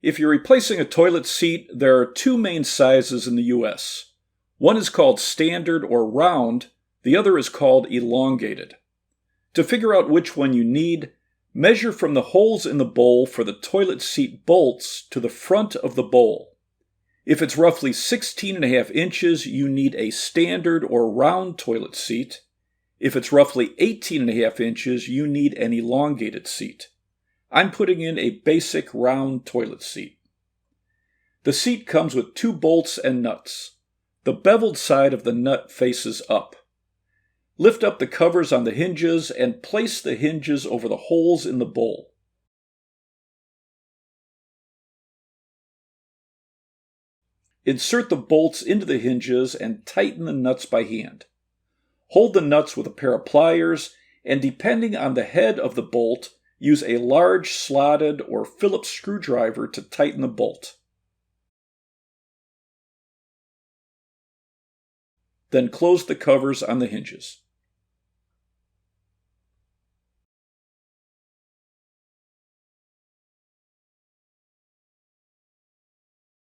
If you're replacing a toilet seat, there are two main sizes in the US. One is called standard or round, the other is called elongated. To figure out which one you need, measure from the holes in the bowl for the toilet seat bolts to the front of the bowl. If it's roughly 16.5 inches, you need a standard or round toilet seat. If it's roughly 18.5 inches, you need an elongated seat. I'm putting in a basic round toilet seat. The seat comes with 2 bolts and nuts. The beveled side of the nut faces up. Lift up the covers on the hinges and place the hinges over the holes in the bowl. Insert the bolts into the hinges and tighten the nuts by hand. Hold the nuts with a pair of pliers, and depending on the head of the bolt, use a large slotted or Phillips screwdriver to tighten the bolt. Then close the covers on the hinges.